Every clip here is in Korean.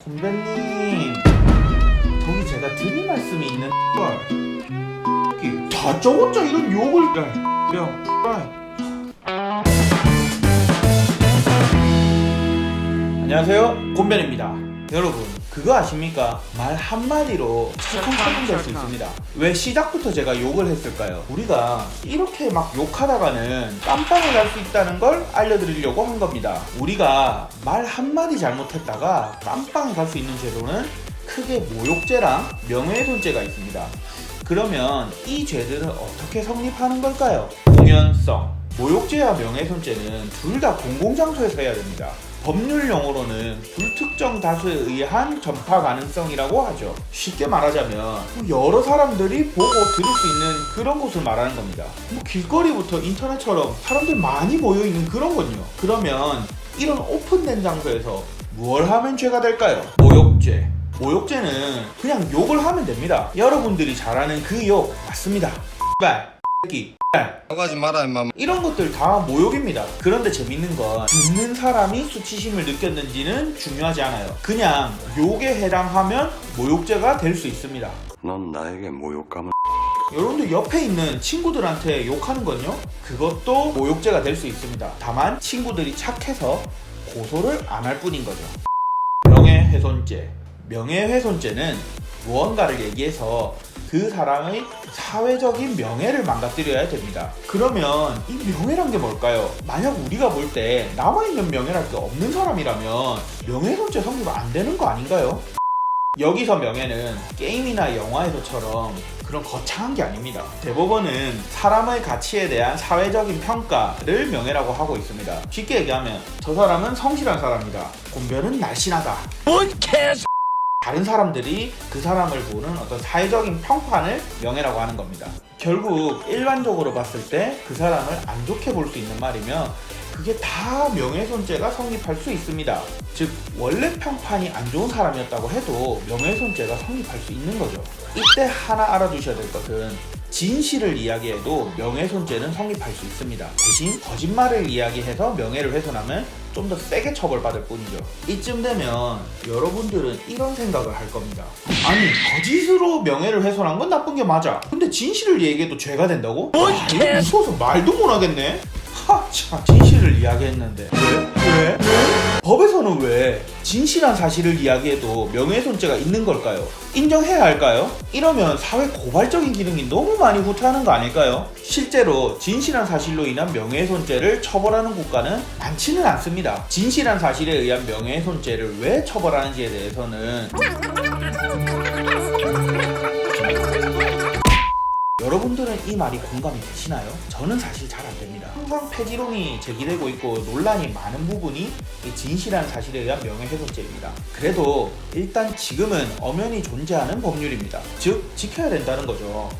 선배님, 저기 제가 드릴 말씀이 있는 걸. 다 적었자 이런 욕을. 안녕하세요, 곤변입니다. 여러분, 그거 아십니까? 말 한마디로 착한 사람 될 수 있습니다. 왜 시작부터 제가 욕을 했을까요? 우리가 이렇게 막 욕하다가는 깜빵에 갈 수 있다는 걸 알려드리려고 한 겁니다. 우리가 말 한마디 잘못했다가 깜빵에 갈 수 있는 죄로는 크게 모욕죄랑 명예훼손죄가 있습니다. 그러면 이 죄들은 어떻게 성립하는 걸까요? 공연성, 모욕죄와 명예훼손죄는 둘 다 공공장소에서 해야 됩니다. 법률 용어로는 불특정 다수에 의한 전파 가능성이라고 하죠. 쉽게 말하자면 여러 사람들이 보고 들을 수 있는 그런 곳을 말하는 겁니다. 길거리부터 인터넷처럼 사람들 많이 모여있는 그런 건요. 그러면 이런 오픈된 장소에서 뭘 하면 죄가 될까요? 모욕죄. 모욕죄는 그냥 욕을 하면 됩니다. 여러분들이 잘 아는 그 욕 맞습니다. 새끼, 나가지 마라 임마. 이런 것들 다 모욕입니다. 그런데 재밌는 건 듣는 사람이 수치심을 느꼈는지는 중요하지 않아요. 그냥 욕에 해당하면 모욕죄가 될 수 있습니다. 넌 나에게 모욕감을. 여러분들 옆에 있는 친구들한테 욕하는 건요, 그것도 모욕죄가 될 수 있습니다. 다만 친구들이 착해서 고소를 안 할 뿐인 거죠. 명예훼손죄. 명예훼손죄는 무언가를 얘기해서 그 사람의 사회적인 명예를 망가뜨려야 됩니다. 그러면 이 명예란 게 뭘까요? 만약 우리가 볼 때 남아있는 명예랄 게 없는 사람이라면 명예훼손죄 성립 안 되는 거 아닌가요? 여기서 명예는 게임이나 영화에서처럼 그런 거창한 게 아닙니다. 대법원은 사람의 가치에 대한 사회적인 평가를 명예라고 하고 있습니다. 쉽게 얘기하면 저 사람은 성실한 사람이다, 곤변은 날씬하다, 뭔 개소. 다른 사람들이 그 사람을 보는 어떤 사회적인 평판을 명예라고 하는 겁니다. 결국 일반적으로 봤을 때 그 사람을 안 좋게 볼 수 있는 말이면 그게 다 명예훼손죄가 성립할 수 있습니다. 즉 원래 평판이 안 좋은 사람이었다고 해도 명예훼손죄가 성립할 수 있는 거죠. 이때 하나 알아두셔야 될 것은 진실을 이야기해도 명예훼손죄는 성립할 수 있습니다. 대신 거짓말을 이야기해서 명예를 훼손하면 좀 더 세게 처벌받을 뿐이죠. 이쯤 되면 여러분들은 이런 생각을 할 겁니다. 아니, 거짓으로 명예를 훼손한 건 나쁜 게 맞아. 근데 진실을 얘기해도 죄가 된다고? 이거 무서워서 말도 못 하겠네. 참, 진실을 이야기했는데 왜? 법에서는 왜 진실한 사실을 이야기해도 명예훼손죄가 있는 걸까요? 인정해야 할까요? 이러면 사회 고발적인 기능이 너무 많이 후퇴하는 거 아닐까요? 실제로 진실한 사실로 인한 명예훼손죄를 처벌하는 국가는 많지는 않습니다. 진실한 사실에 의한 명예훼손죄를 왜 처벌하는지에 대해서는 여러분들은 이 말이 공감이 되시나요? 저는 사실 잘 안 됩니다. 항상 폐지론이 제기되고 있고 논란이 많은 부분이 이 진실한 사실에 의한 명예훼손죄입니다. 그래도 일단 지금은 엄연히 존재하는 법률입니다. 즉 지켜야 된다는 거죠.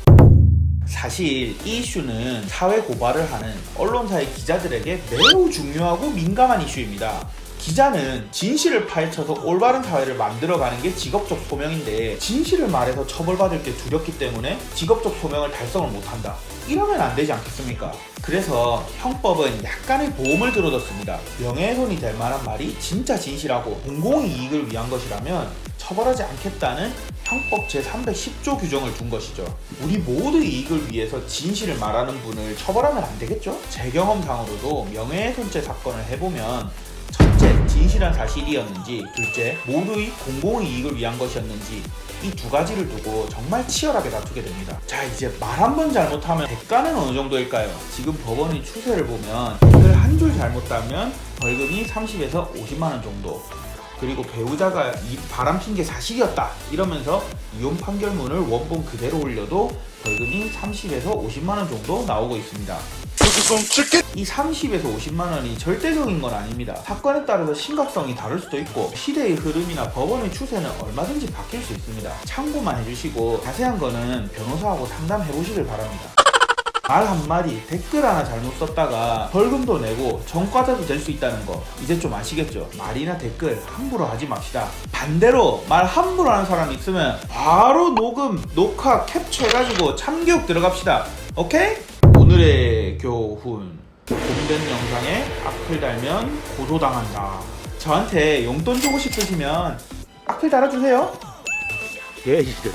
사실 이 이슈는 사회 고발을 하는 언론사의 기자들에게 매우 중요하고 민감한 이슈입니다. 기자는 진실을 파헤쳐서 올바른 사회를 만들어가는 게 직업적 소명인데 진실을 말해서 처벌받을 게 두렵기 때문에 직업적 소명을 달성을 못한다. 이러면 안 되지 않겠습니까? 그래서 형법은 약간의 보험을 들어뒀습니다. 명예훼손이 될 만한 말이 진짜 진실하고 공공의 이익을 위한 것이라면 처벌하지 않겠다는 형법 제310조 규정을 둔 것이죠. 우리 모두의 이익을 위해서 진실을 말하는 분을 처벌하면 안 되겠죠? 제 경험상으로도 명예훼손죄 사건을 해보면 첫째, 진실한 사실이었는지, 둘째, 모두의 공공의 이익을 위한 것이었는지, 이 두 가지를 두고 정말 치열하게 다투게 됩니다. 자, 이제 말 한 번 잘못하면 대가는 어느 정도일까요? 지금 법원의 추세를 보면 댓글 한 줄 잘못 달면 벌금이 30에서 50만 원 정도, 그리고 배우자가 이 바람핀 게 사실이었다 이러면서 이혼 판결문을 원본 그대로 올려도 벌금이 30에서 50만 원 정도 나오고 있습니다. 이 30에서 50만 원이 절대적인 건 아닙니다. 사건에 따라서 심각성이 다를 수도 있고 시대의 흐름이나 법원의 추세는 얼마든지 바뀔 수 있습니다. 참고만 해주시고 자세한 거는 변호사하고 상담해 보시길 바랍니다. 말 한마디, 댓글 하나 잘못 썼다가 벌금도 내고 전과자도 될 수 있다는 거 이제 좀 아시겠죠? 말이나 댓글 함부로 하지 맙시다. 반대로 말 함부로 하는 사람이 있으면 바로 녹음, 녹화, 캡처해가지고 참교육 들어갑시다. 오케이? 오늘의 교훈. 공된 영상에 악플 달면 고소당한다. 저한테 용돈 주고 싶으시면 악플 달아주세요. 개시들